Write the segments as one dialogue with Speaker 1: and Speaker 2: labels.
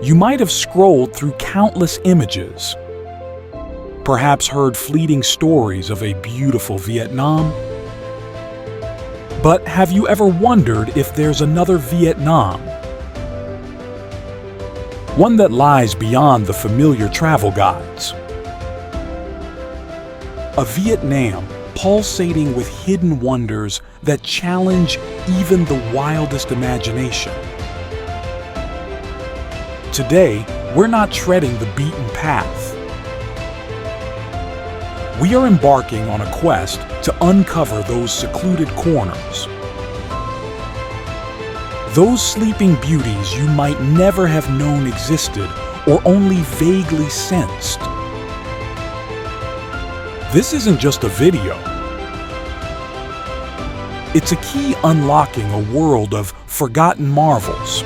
Speaker 1: You might have scrolled through countless images, perhaps heard fleeting stories of a beautiful Vietnam. But have you ever wondered if there's another Vietnam? One that lies beyond the familiar travel guides. A Vietnam pulsating with hidden wonders that challenge even the wildest imagination. Today, we're not treading the beaten path. We are embarking on a quest to uncover those secluded corners. Those sleeping beauties you might never have known existed or only vaguely sensed. This isn't just a video. It's a key unlocking a world of forgotten marvels,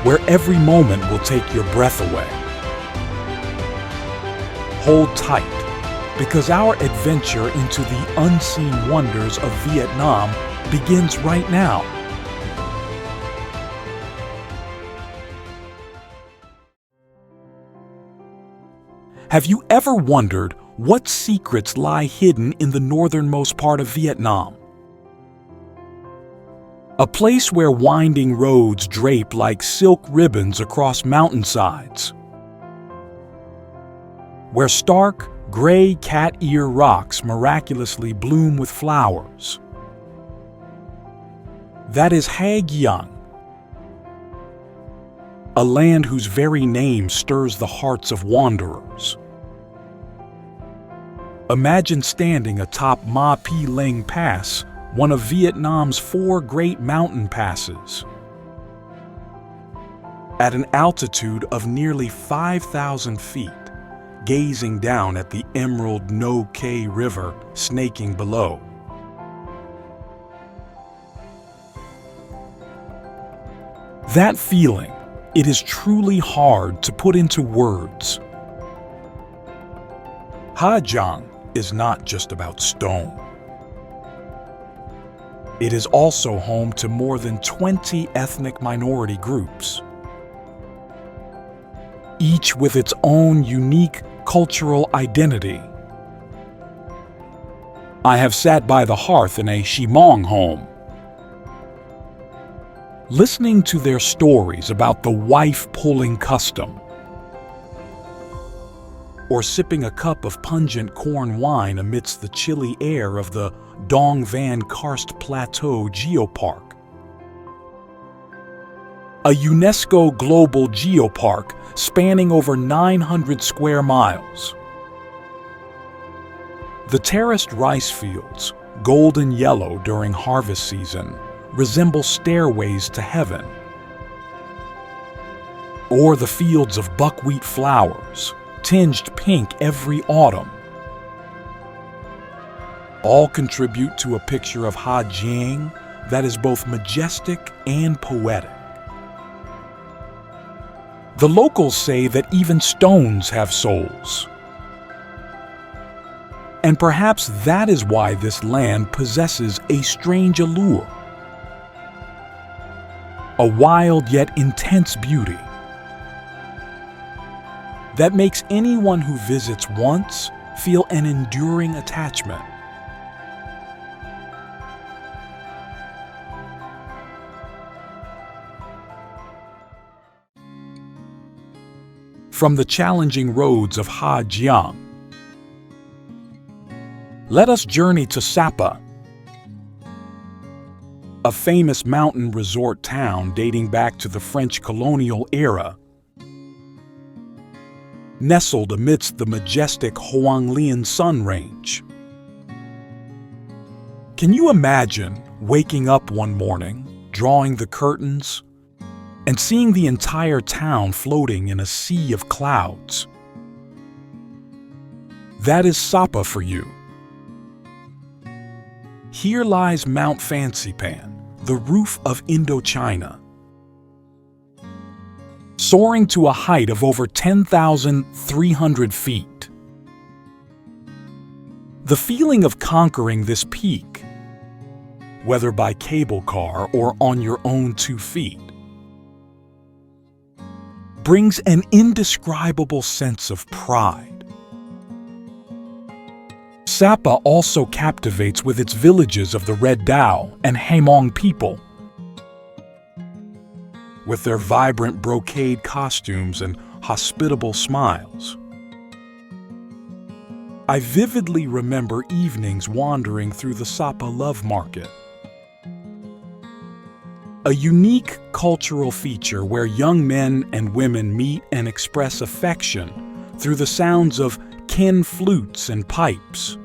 Speaker 1: where every moment will take your breath away. Hold tight, because our adventure into the unseen wonders of Vietnam begins right now. Have you ever wondered what secrets lie hidden in the northernmost part of Vietnam? A place where winding roads drape like silk ribbons across mountainsides, where stark, gray cat-ear rocks miraculously bloom with flowers. That is Ha Giang, a land whose very name stirs the hearts of wanderers. Imagine standing atop Ma Pi Leng Pass, one of Vietnam's 4 great mountain passes. At an altitude of nearly 5,000 feet, gazing down at the emerald Nha-Ke River snaking below. That feeling, it is truly hard to put into words. Ha Giang is not just about stone. It is also home to more than 20 ethnic minority groups, each with its own unique cultural identity. I have sat by the hearth in a Hmong home, listening to their stories about the wife-pulling custom, or sipping a cup of pungent corn wine amidst the chilly air of the Dong Van Karst Plateau Geopark, a UNESCO global geopark spanning over 900 square miles. The terraced rice fields, golden yellow during harvest season, resemble stairways to heaven. Or the fields of buckwheat flowers, tinged pink every autumn, all contribute to a picture of Ha Giang that is both majestic and poetic. The locals say that even stones have souls. And perhaps that is why this land possesses a strange allure, a wild yet intense beauty that makes anyone who visits once feel an enduring attachment. From the challenging roads of Ha Giang, let us journey to Sapa, a famous mountain resort town dating back to the French colonial era. Nestled amidst the majestic Hoang Lian Sun Range. Can you imagine waking up one morning, drawing the curtains, and seeing the entire town floating in a sea of clouds? That is Sapa for you. Here lies Mount Fansipan, the roof of Indochina, soaring to a height of over 10,300 feet. The feeling of conquering this peak, whether by cable car or on your own 2 feet, brings an indescribable sense of pride. Sapa also captivates with its villages of the Red Dao and Hmong people, with their vibrant brocade costumes and hospitable smiles. I vividly remember evenings wandering through the Sapa Love Market, a unique cultural feature where young men and women meet and express affection through the sounds of kin flutes and pipes.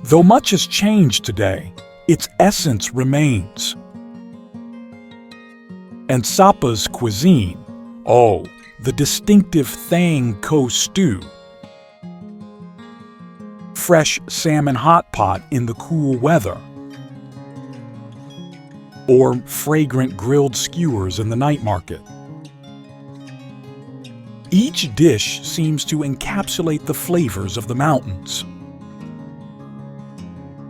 Speaker 1: Though much has changed today, its essence remains. And Sapa's cuisine, the distinctive Thang Co stew, fresh salmon hot pot in the cool weather, or fragrant grilled skewers in the night market. Each dish seems to encapsulate the flavors of the mountains.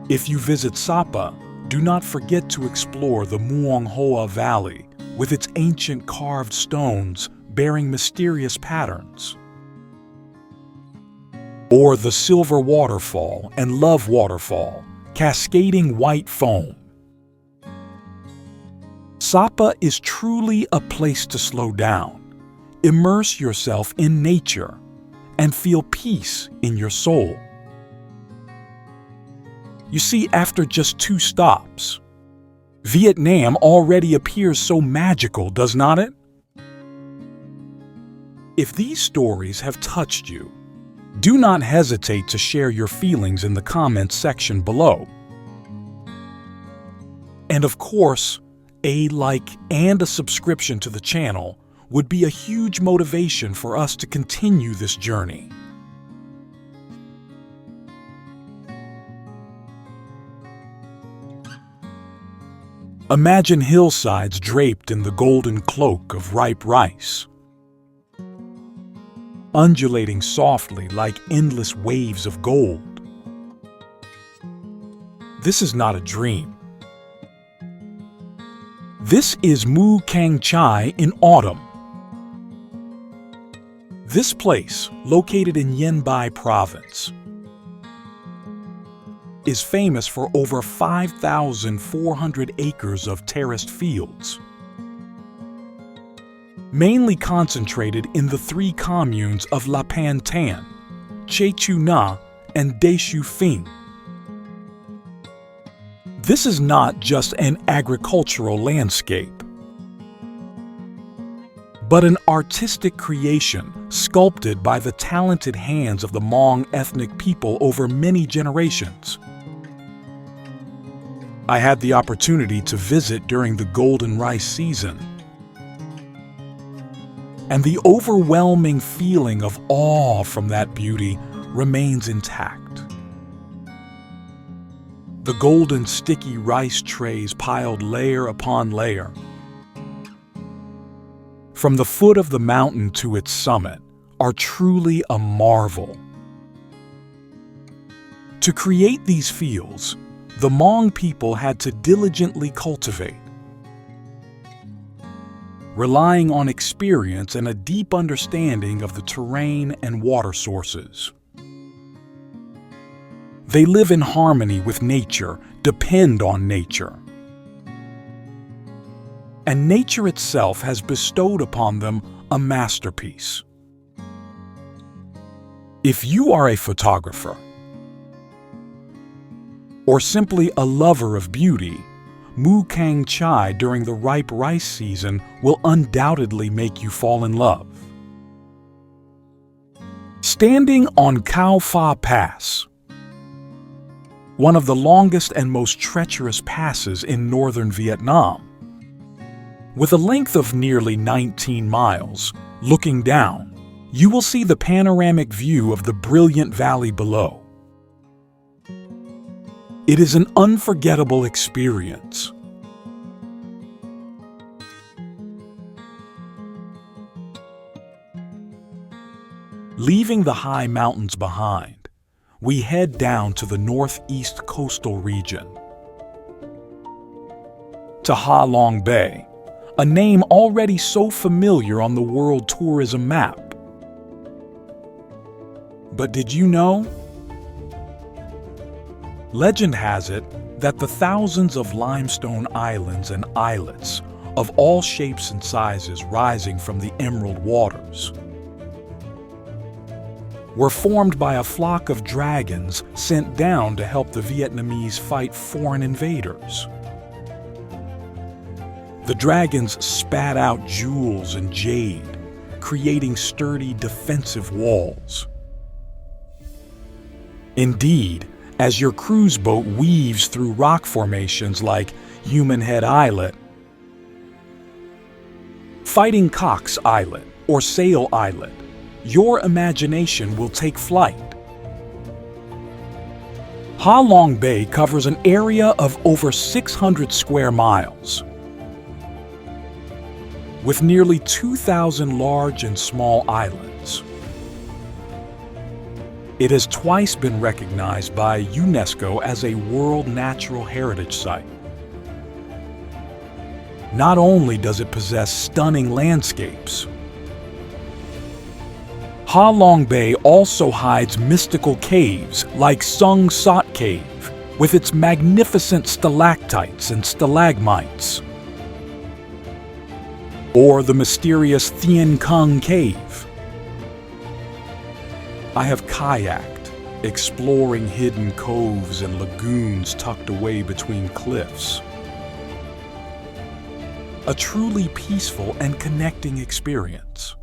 Speaker 1: If you visit Sapa, do not forget to explore the Muong Hoa Valley with its ancient carved stones bearing mysterious patterns, or the Silver Waterfall and Love Waterfall, cascading white foam. Sapa is truly a place to slow down, immerse yourself in nature, and feel peace in your soul. You see, after just 2 stops, Vietnam already appears so magical, does not it? If these stories have touched you, do not hesitate to share your feelings in the comments section below. And of course, a like and a subscription to the channel would be a huge motivation for us to continue this journey. Imagine hillsides draped in the golden cloak of ripe rice, undulating softly like endless waves of gold. This is not a dream. This is Mu Cang Chai in autumn. This place, located in Yen Bai Province, is famous for over 5,400 acres of terraced fields, mainly concentrated in the 3 communes of La Pan Tan, Che Chu Na, and De Shu Phing. This is not just an agricultural landscape, but an artistic creation sculpted by the talented hands of the Hmong ethnic people over many generations. I had the opportunity to visit during the golden rice season, and the overwhelming feeling of awe from that beauty remains intact. The golden sticky rice trays piled layer upon layer, from the foot of the mountain to its summit, are truly a marvel. To create these fields, the Hmong people had to diligently cultivate, relying on experience and a deep understanding of the terrain and water sources. They live in harmony with nature, depend on nature, and nature itself has bestowed upon them a masterpiece. If you are a photographer, or simply a lover of beauty, Mu Cang Chai during the ripe rice season will undoubtedly make you fall in love. Standing on Khao Pha Pass, one of the longest and most treacherous passes in northern Vietnam, with a length of nearly 19 miles, looking down, you will see the panoramic view of the brilliant valley below. It is an unforgettable experience. Leaving the high mountains behind, we head down to the northeast coastal region, to Halong Bay, a name already so familiar on the world tourism map. But did you know? Legend has it that the thousands of limestone islands and islets of all shapes and sizes rising from the emerald waters were formed by a flock of dragons sent down to help the Vietnamese fight foreign invaders. The dragons spat out jewels and jade, creating sturdy defensive walls. Indeed, as your cruise boat weaves through rock formations like Human Head Islet, Fighting Cock's Islet, or Sail Islet, your imagination will take flight. Halong Bay covers an area of over 600 square miles, with nearly 2,000 large and small islands. It has twice been recognized by UNESCO as a World Natural Heritage Site. Not only does it possess stunning landscapes, Halong Bay also hides mystical caves like Sung Sot Cave, with its magnificent stalactites and stalagmites, or the mysterious Thien Kung Cave. I have kayaked, exploring hidden coves and lagoons tucked away between cliffs. A truly peaceful and connecting experience.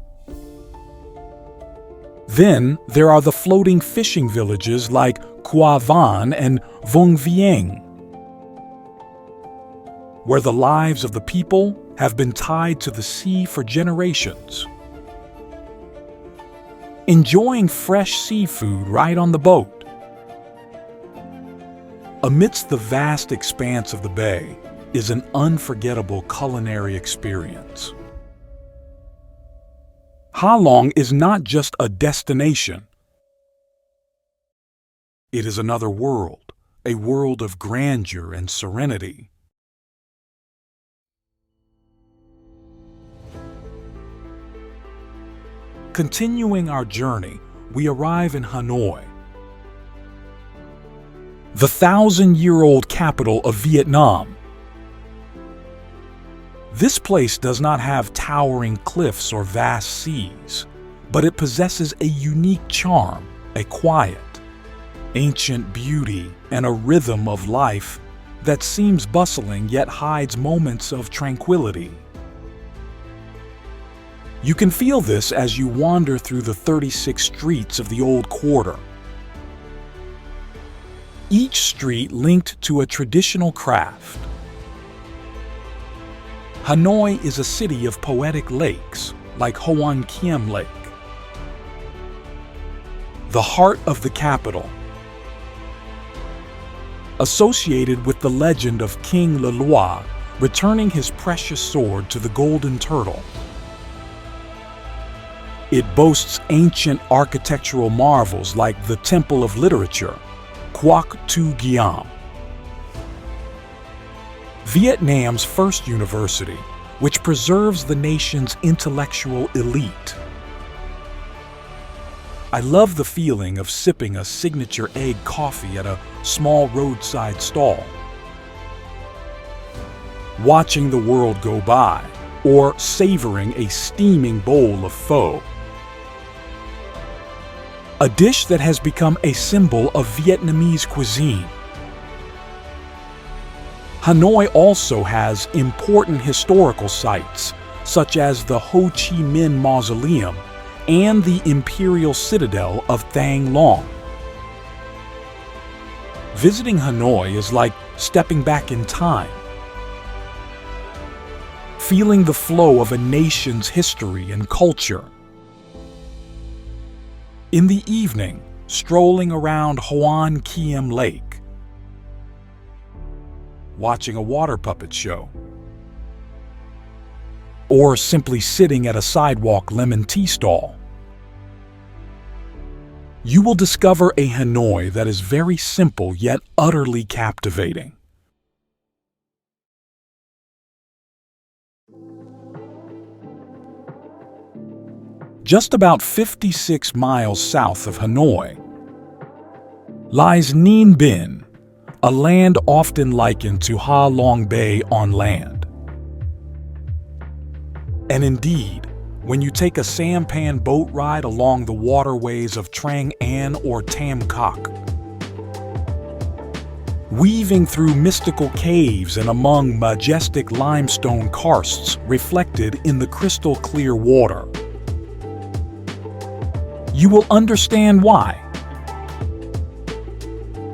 Speaker 1: Then there are the floating fishing villages like Quoc and Vung Vieng, where the lives of the people have been tied to the sea for generations. Enjoying fresh seafood right on the boat. Amidst the vast expanse of the bay is an unforgettable culinary experience. Halong is not just a destination. It is another world, a world of grandeur and serenity. Continuing our journey, we arrive in Hanoi, the 1,000-year-old capital of Vietnam. This place does not have towering cliffs or vast seas, but it possesses a unique charm, a quiet, ancient beauty, and a rhythm of life that seems bustling yet hides moments of tranquility. You can feel this as you wander through the 36 streets of the old quarter. Each street linked to a traditional craft. Hanoi is a city of poetic lakes, like Hoi An Lake, the heart of the capital, associated with the legend of King Leloir returning his precious sword to the Golden Turtle. It boasts ancient architectural marvels like the Temple of Literature, Quoc Tu Giam, Vietnam's first university, which preserves the nation's intellectual elite. I love the feeling of sipping a signature egg coffee at a small roadside stall, watching the world go by, or savoring a steaming bowl of pho, a dish that has become a symbol of Vietnamese cuisine. Hanoi also has important historical sites, such as the Ho Chi Minh Mausoleum and the Imperial Citadel of Thang Long. Visiting Hanoi is like stepping back in time, feeling the flow of a nation's history and culture. In the evening, strolling around Hoi An Lake, watching a water puppet show, or simply sitting at a sidewalk lemon tea stall, you will discover a Hanoi that is very simple yet utterly captivating. Just about 56 miles south of Hanoi lies Ninh Binh, a land often likened to Halong Bay on land. And indeed, when you take a sampan boat ride along the waterways of Trang or Tam Quoc, weaving through mystical caves and among majestic limestone karsts reflected in the crystal clear water, you will understand why.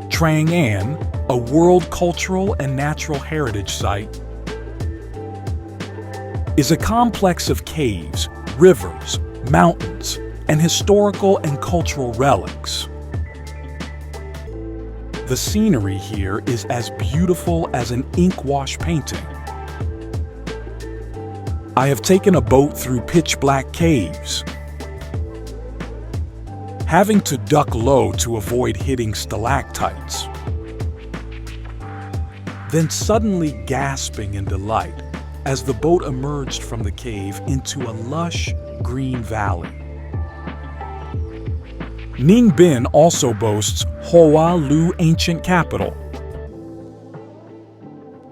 Speaker 1: Trang An, a World Cultural and Natural Heritage Site, is a complex of caves, rivers, mountains, and historical and cultural relics. The scenery here is as beautiful as an ink wash painting. I have taken a boat through pitch-black caves, having to duck low to avoid hitting stalactites, then suddenly gasping in delight as the boat emerged from the cave into a lush, green valley. Ninh Binh also boasts Hoi An ancient capital,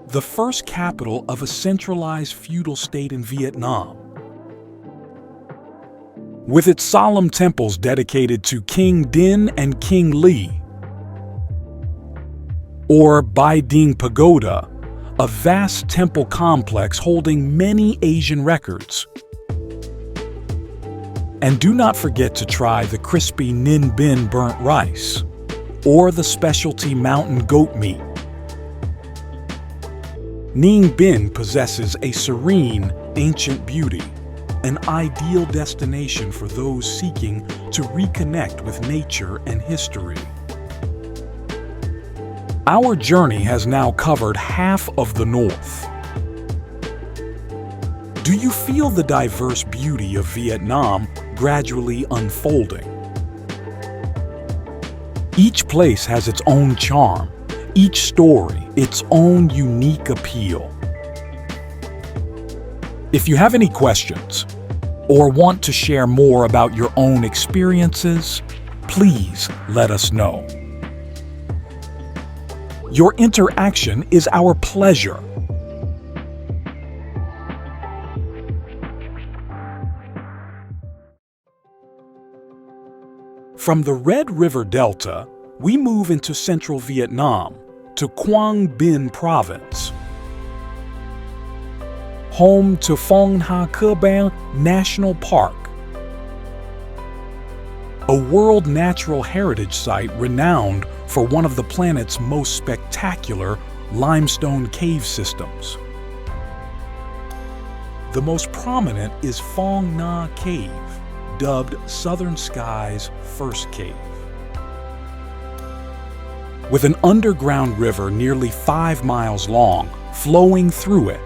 Speaker 1: the first capital of a centralized feudal state in Vietnam. With its solemn temples dedicated to King Dinh and King Le, or Bai Ding Pagoda, a vast temple complex holding many Asian records. And do not forget to try the crispy Ninh Binh burnt rice, or the specialty mountain goat meat. Ninh Binh possesses a serene, ancient beauty, an ideal destination for those seeking to reconnect with nature and history. Our journey has now covered half of the north. Do you feel the diverse beauty of Vietnam gradually unfolding? Each place has its own charm, each story its own unique appeal. If you have any questions or want to share more about your own experiences, please let us know. Your interaction is our pleasure. From the Red River Delta, we move into central Vietnam to Quang Binh Province, home to Phong Ha National Park, a World Natural Heritage Site renowned for one of the planet's most spectacular limestone cave systems. The most prominent is Phong Nha Cave, dubbed Southern Sky's first cave. With an underground river nearly 5 miles long flowing through it,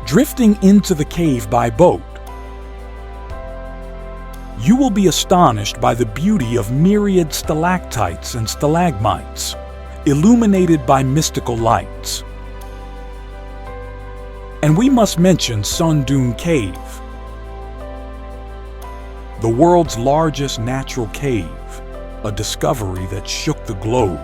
Speaker 1: drifting into the cave by boat, you will be astonished by the beauty of myriad stalactites and stalagmites, illuminated by mystical lights. And we must mention Sun Dune Cave, the world's largest natural cave, a discovery that shook the globe.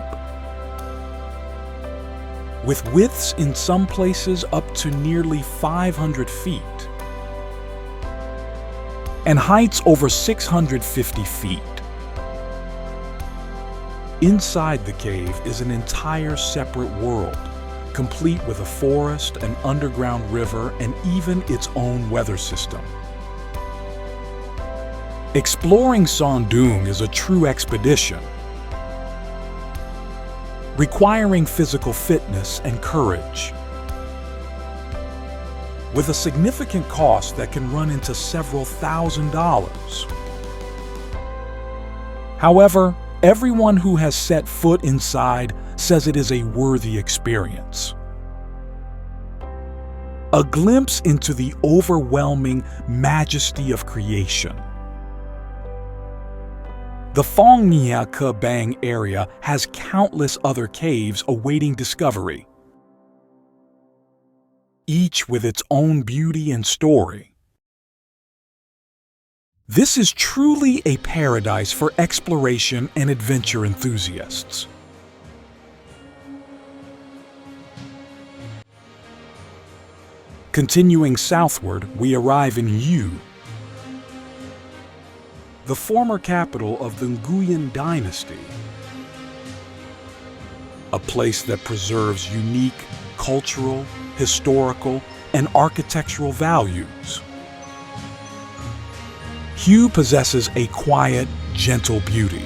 Speaker 1: With widths in some places up to nearly 500 feet, and heights over 650 feet. Inside the cave is an entire separate world, complete with a forest, an underground river, and even its own weather system. Exploring Son Doong is a true expedition, requiring physical fitness and courage, with a significant cost that can run into several $1,000s. However, everyone who has set foot inside says it is a worthy experience. A glimpse into the overwhelming majesty of creation. The Phong Nha-Ke area has countless other caves awaiting discovery, each with its own beauty and story. This is truly a paradise for exploration and adventure enthusiasts. Continuing southward, we arrive in Hue, the former capital of the Nguyen dynasty, a place that preserves unique cultural, historical, and architectural values. Hue possesses a quiet, gentle beauty.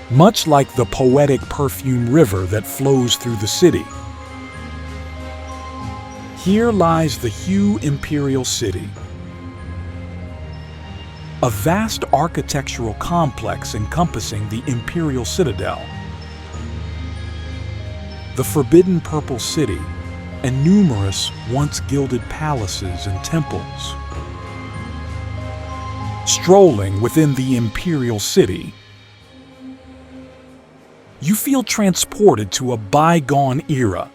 Speaker 1: Much like the poetic perfume river that flows through the city. Here lies the Hue Imperial City, a vast architectural complex encompassing the Imperial Citadel, the Forbidden Purple City, and numerous once gilded palaces and temples. Strolling within the Imperial City, you feel transported to a bygone era,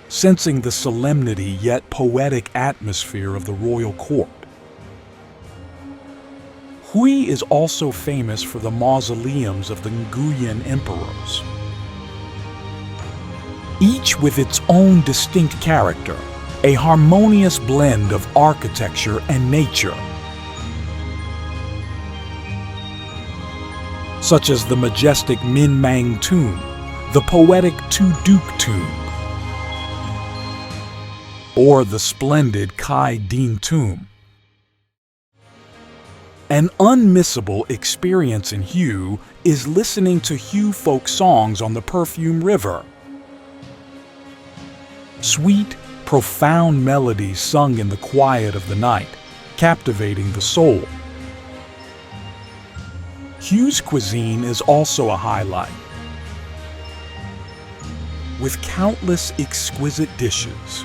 Speaker 1: sensing the solemnity yet poetic atmosphere of the royal court. Hue is also famous for the mausoleums of the Nguyen emperors, each with its own distinct character, a harmonious blend of architecture and nature, such as the majestic Minh Mang tomb, the poetic Tu Duc tomb, or the splendid Khai Dinh tomb. An unmissable experience in Hue is listening to Hue folk songs on the Perfume River. Sweet, profound melodies sung in the quiet of the night, captivating the soul. Hue's cuisine is also a highlight, with countless exquisite dishes.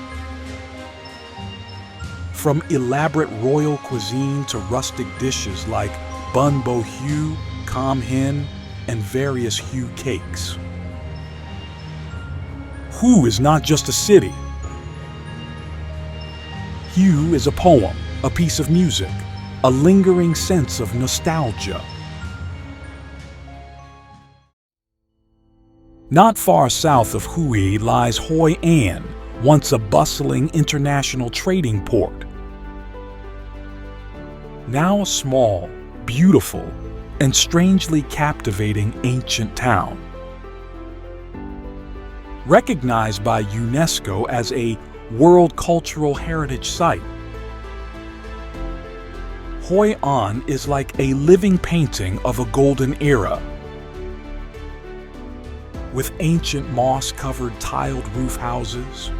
Speaker 1: From elaborate royal cuisine to rustic dishes like bun bo hue, cam hen, and various Hue cakes. Hue is not just a city. Hue is a poem, a piece of music, a lingering sense of nostalgia. Not far south of Hue lies Hoi An, once a bustling international trading port. Now a small, beautiful, and strangely captivating ancient town. Recognized by UNESCO as a World Cultural Heritage Site, Hoi An is like a living painting of a golden era, with ancient moss-covered tiled roof houses,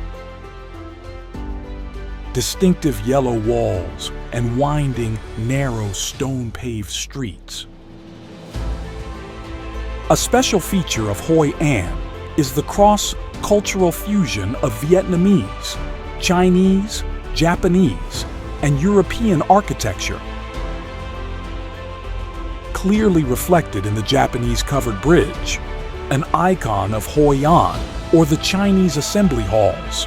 Speaker 1: distinctive yellow walls, and winding, narrow, stone-paved streets. A special feature of Hoi An is the cross-cultural fusion of Vietnamese, Chinese, Japanese, and European architecture, clearly reflected in the Japanese covered bridge, an icon of Hoi An, or the Chinese assembly halls.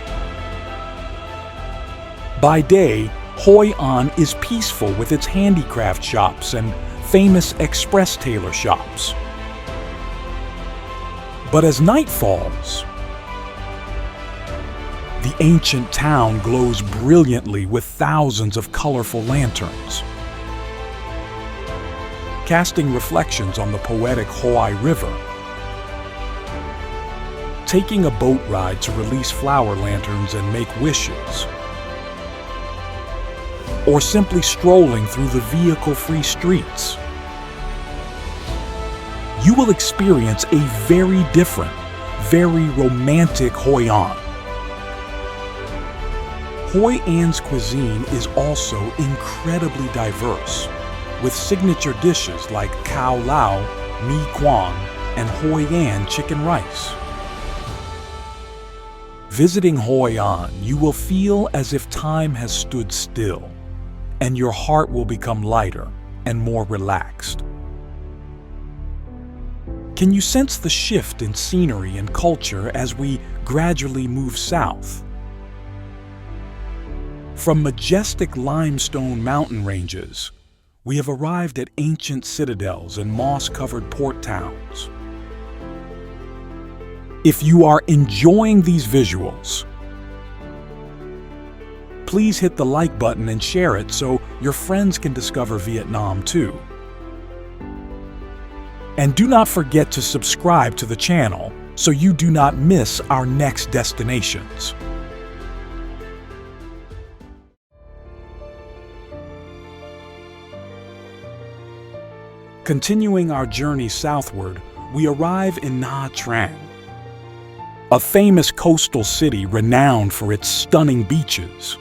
Speaker 1: By day, Hoi An is peaceful with its handicraft shops and famous express tailor shops. But as night falls, the ancient town glows brilliantly with thousands of colorful lanterns, casting reflections on the poetic Hoi River. Taking a boat ride to release flower lanterns and make wishes, or simply strolling through the vehicle-free streets, you will experience a very different, very romantic Hoi An. Hoi An's cuisine is also incredibly diverse, with signature dishes like Cao Lao, Mi Quang, and Hoi An chicken rice. Visiting Hoi An, you will feel as if time has stood still, and your heart will become lighter and more relaxed. Can you sense the shift in scenery and culture as we gradually move south? From majestic limestone mountain ranges, we have arrived at ancient citadels and moss-covered port towns. If you are enjoying these visuals, please hit the like button and share it so your friends can discover Vietnam too. And do not forget to subscribe to the channel so you do not miss our next destinations. Continuing our journey southward, we arrive in Nha Trang, a famous coastal city renowned for its stunning beaches,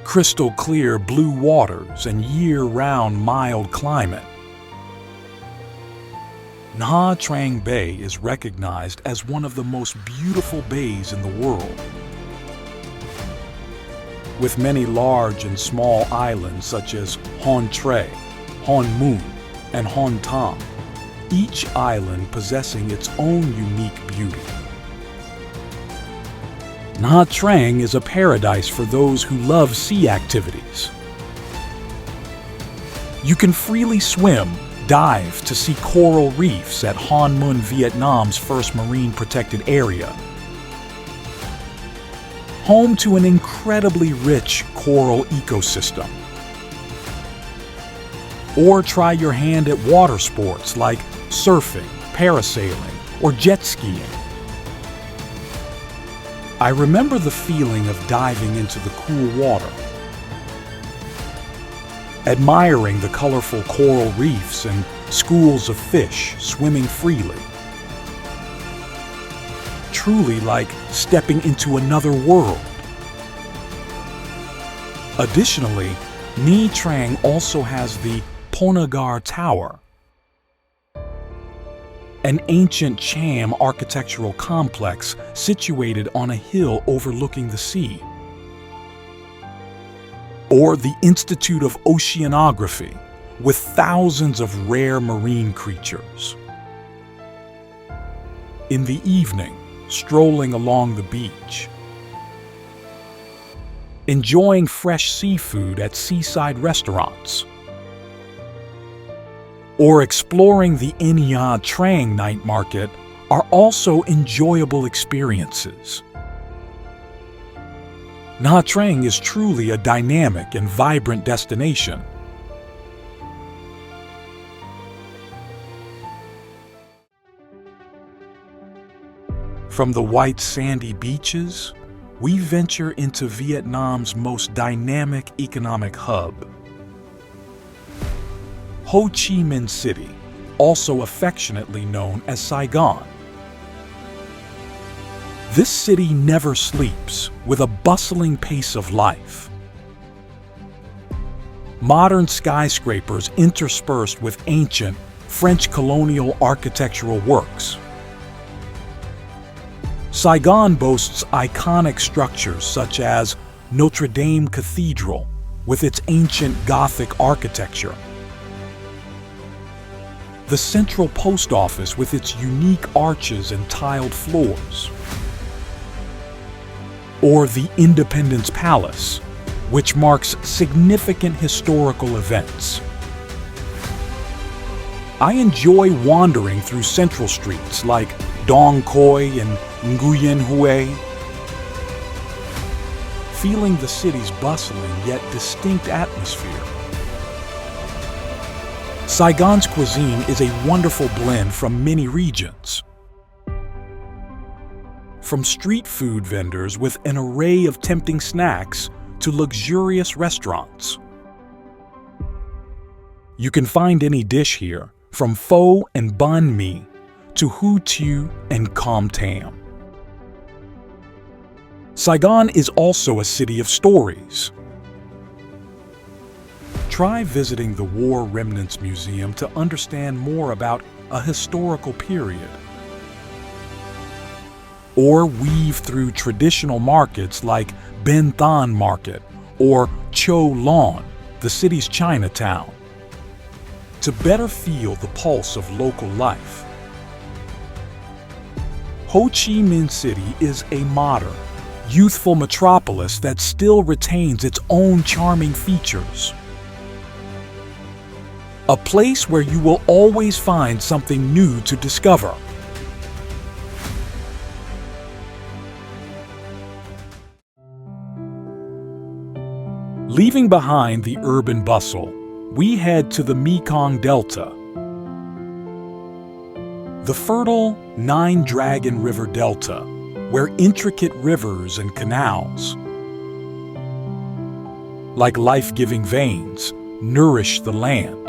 Speaker 1: crystal clear blue waters, and year-round mild climate. Nha Trang Bay is recognized as one of the most beautiful bays in the world. With many large and small islands such as Hon Tre, Hon Mun, and Hon Tam, each island possessing its own unique beauty. Nha Trang is a paradise for those who love sea activities. You can freely swim, dive to see coral reefs at Hon Mun, Vietnam's first marine protected area, home to an incredibly rich coral ecosystem. Or try your hand at water sports like surfing, parasailing, or jet skiing. I remember the feeling of diving into the cool water, admiring the colorful coral reefs and schools of fish swimming freely. Truly like stepping into another world. Additionally, Nha Trang also has the Ponagar Tower, an ancient Cham architectural complex situated on a hill overlooking the sea, or the Institute of Oceanography, with thousands of rare marine creatures. In the evening, strolling along the beach, enjoying fresh seafood at seaside restaurants, or exploring the Nha Trang night market are also enjoyable experiences. Nha Trang is truly a dynamic and vibrant destination. From the white sandy beaches, we venture into Vietnam's most dynamic economic hub, Ho Chi Minh City, also affectionately known as Saigon. This city never sleeps, with a bustling pace of life. Modern skyscrapers interspersed with ancient French colonial architectural works. Saigon boasts iconic structures such as Notre Dame Cathedral with its ancient Gothic architecture, the Central Post Office with its unique arches and tiled floors, or the Independence Palace, which marks significant historical events. I enjoy wandering through central streets like Dong Khoi and Nguyen Hue, feeling the city's bustling yet distinct atmosphere. Saigon's cuisine is a wonderful blend from many regions. From street food vendors with an array of tempting snacks to luxurious restaurants. You can find any dish here, from pho and banh mi to hủ tiếu and com tam. Saigon is also a city of stories. Try visiting the War Remnants Museum to understand more about a historical period. Or weave through traditional markets like Ben Thanh Market or Cho Lon, the city's Chinatown, to better feel the pulse of local life. Ho Chi Minh City is a modern, youthful metropolis that still retains its own charming features. A place where you will always find something new to discover. Leaving behind the urban bustle, we head to the Mekong Delta. The fertile Nine-Dragon River Delta, where intricate rivers and canals, like life-giving veins, nourish the land.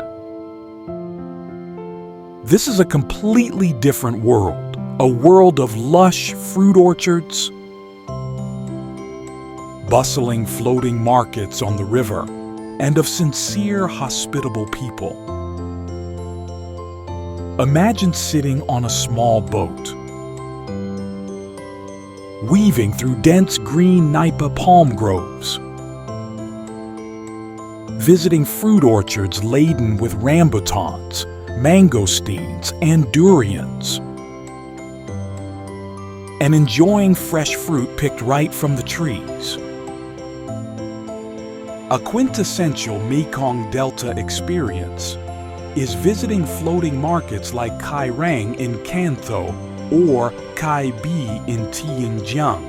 Speaker 1: This is a completely different world, a world of lush fruit orchards, bustling floating markets on the river, and of sincere, hospitable people. Imagine sitting on a small boat, weaving through dense green nipa palm groves, visiting fruit orchards laden with rambutans, mangosteens, and durians, and enjoying fresh fruit picked right from the trees. A quintessential Mekong Delta experience is visiting floating markets like Kai Rang in Can Tho or Kai Bi in Tien Giang.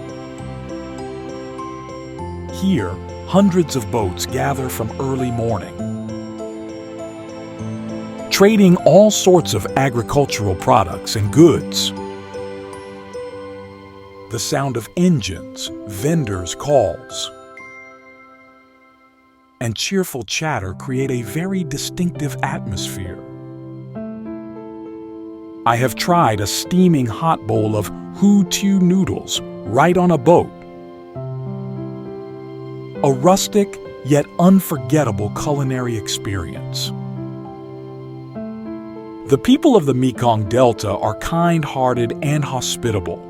Speaker 1: Here, hundreds of boats gather from early morning, trading all sorts of agricultural products and goods. The sound of engines, vendors' calls, and cheerful chatter create a very distinctive atmosphere. I have tried a steaming hot bowl of Hu Tu noodles right on a boat. A rustic yet unforgettable culinary experience. The people of the Mekong Delta are kind-hearted and hospitable.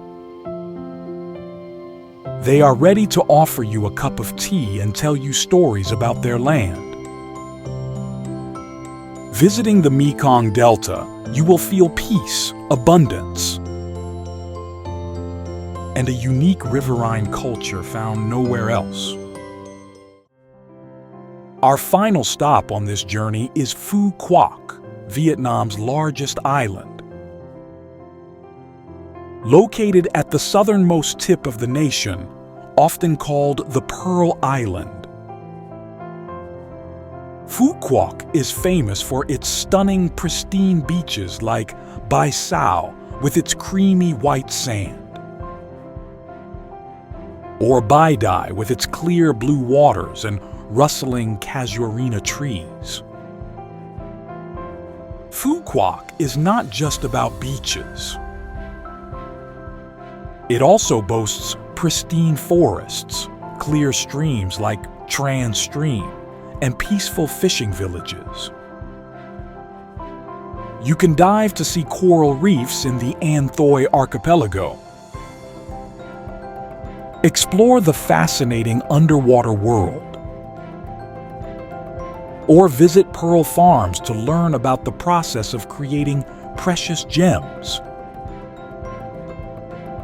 Speaker 1: They are ready to offer you a cup of tea and tell you stories about their land. Visiting the Mekong Delta, you will feel peace, abundance, and a unique riverine culture found nowhere else. Our final stop on this journey is Phu Quoc, Vietnam's largest island. Located at the southernmost tip of the nation, often called the Pearl Island. Phu Quoc is famous for its stunning, pristine beaches like Bai Sao with its creamy white sand, or Bai Dai with its clear blue waters and rustling casuarina trees. Phu Quoc is not just about beaches. It also boasts pristine forests, clear streams like Trang Stream, and peaceful fishing villages. You can dive to see coral reefs in the An Thoi archipelago. Explore the fascinating underwater world. Or visit pearl farms to learn about the process of creating precious gems.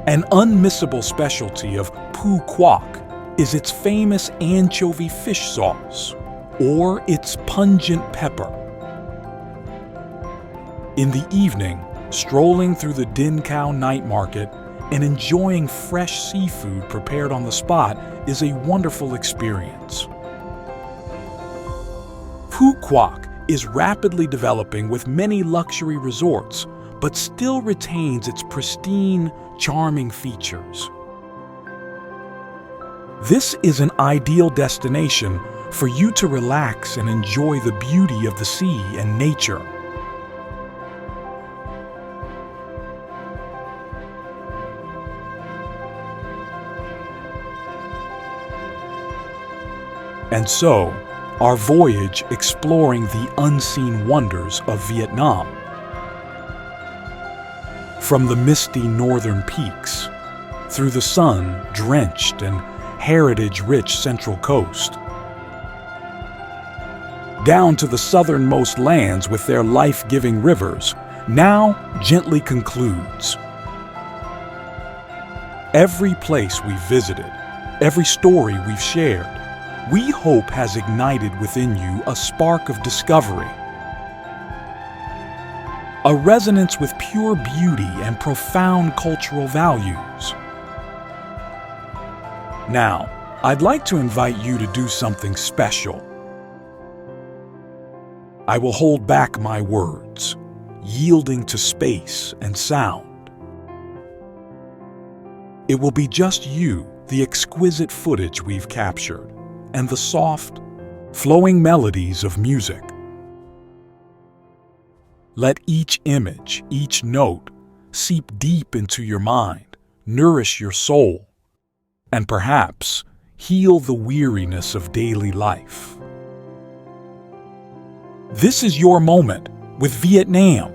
Speaker 1: An unmissable specialty of Phu Quoc is its famous anchovy fish sauce, or its pungent pepper. In the evening, strolling through the Din Khao night market and enjoying fresh seafood prepared on the spot is a wonderful experience. Phu Quoc is rapidly developing with many luxury resorts, but still retains its pristine, charming features. This is an ideal destination for you to relax and enjoy the beauty of the sea and nature. And so, our voyage exploring the unseen wonders of Vietnam. From the misty northern peaks, through the sun-drenched and heritage-rich central coast, down to the southernmost lands with their life-giving rivers, now gently concludes. Every place we visited Every story we've shared, we hope has ignited within you a spark of discovery, a resonance with pure beauty and profound cultural values. Now, I'd like to invite you to do something special. I will hold back my words, yielding to space and sound. It will be just you, the exquisite footage we've captured, and the soft, flowing melodies of music. Let each image, each note, seep deep into your mind, nourish your soul, and perhaps heal the weariness of daily life. This is your moment with Vietnam.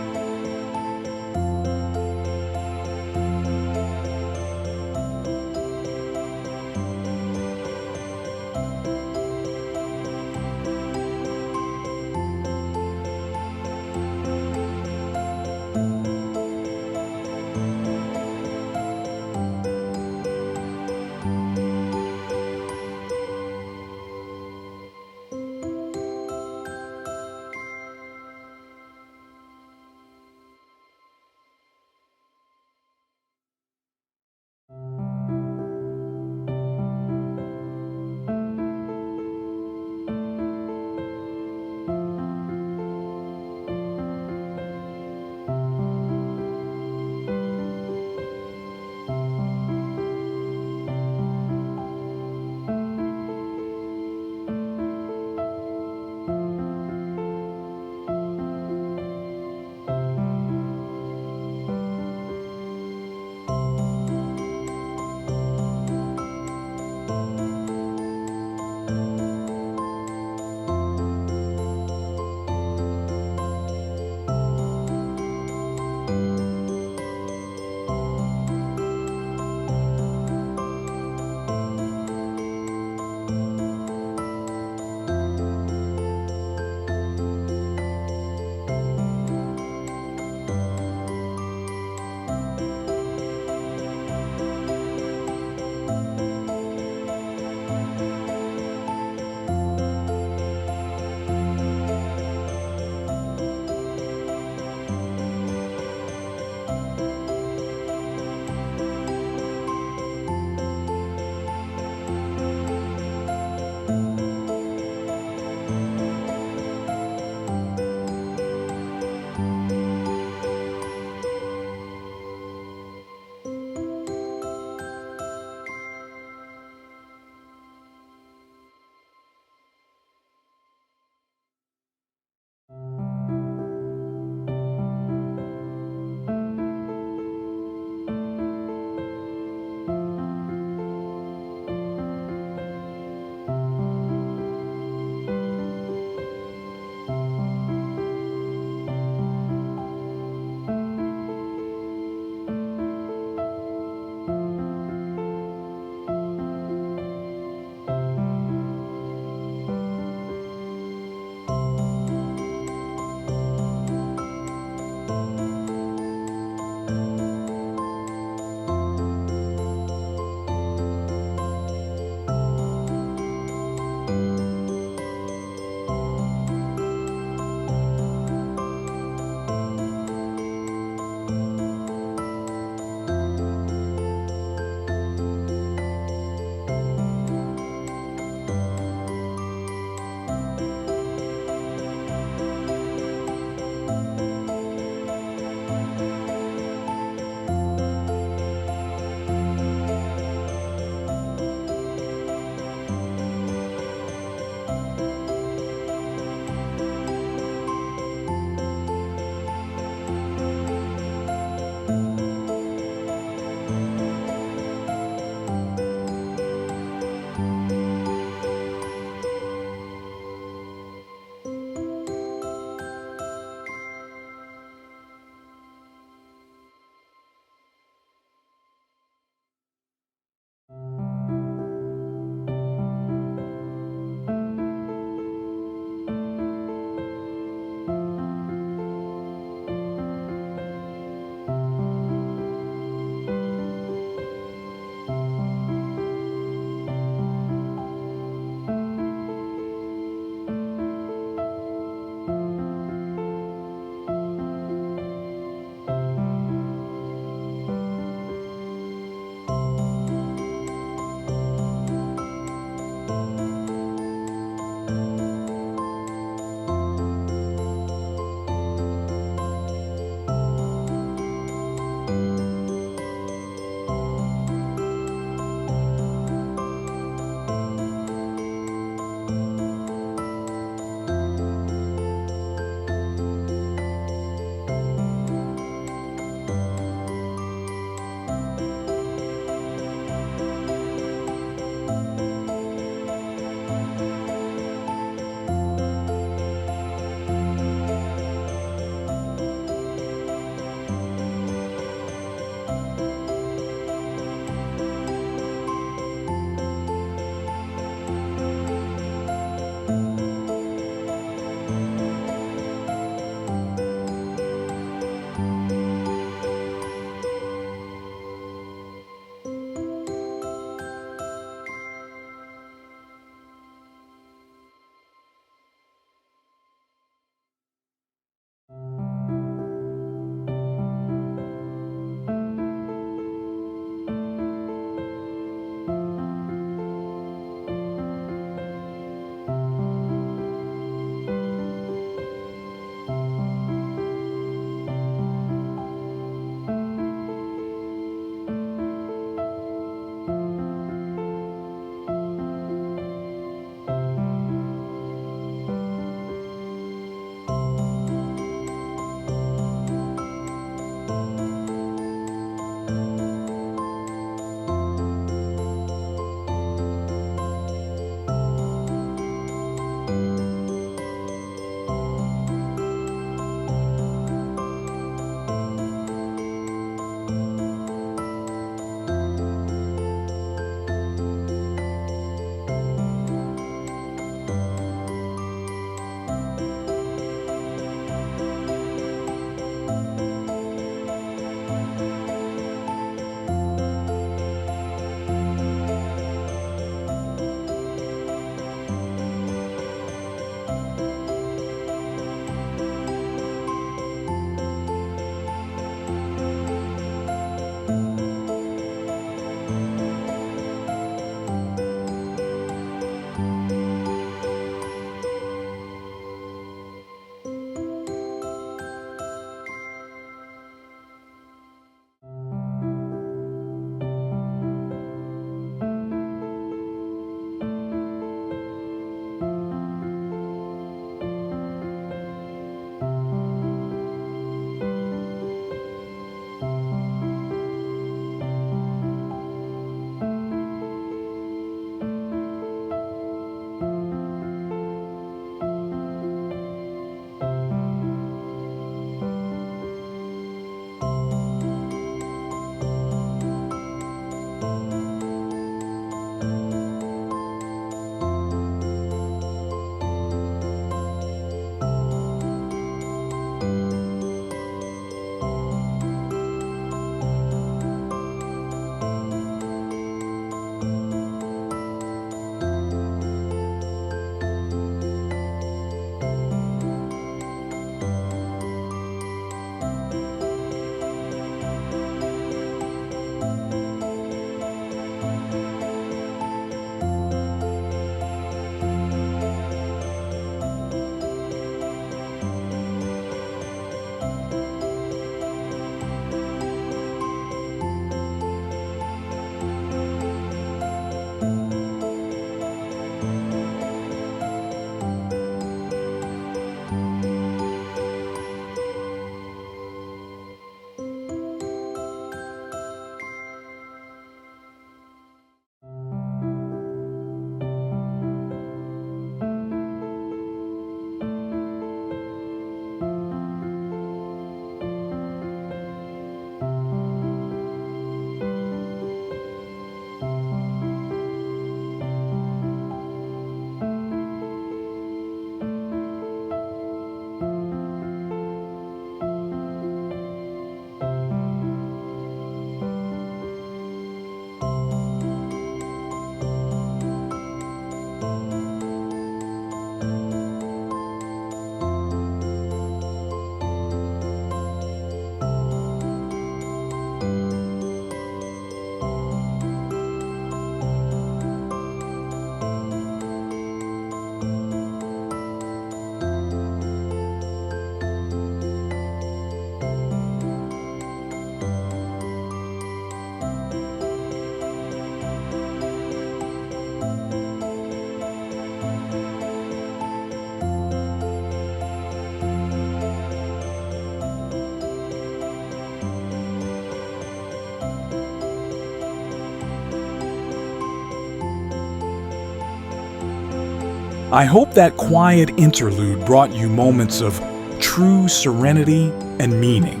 Speaker 1: I hope that quiet interlude brought you moments of true serenity and meaning.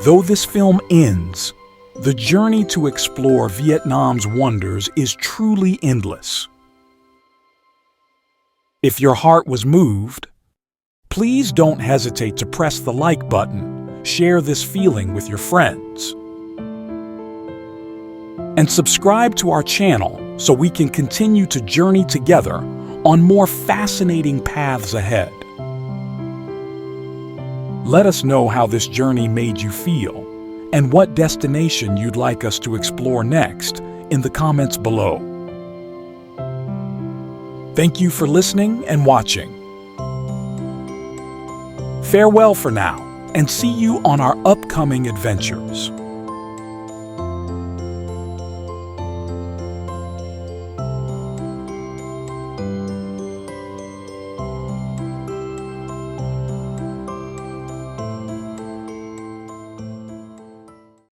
Speaker 1: Though this film ends, the journey to explore Vietnam's wonders is truly endless. If your heart was moved, please don't hesitate to press the like button, share this feeling with your friends, and subscribe to our channel so we can continue to journey together on more fascinating paths ahead. Let us know how this journey made you feel and what destination you'd like us to explore next in the comments below. Thank you for listening and watching. Farewell for now, and see you on our upcoming adventures.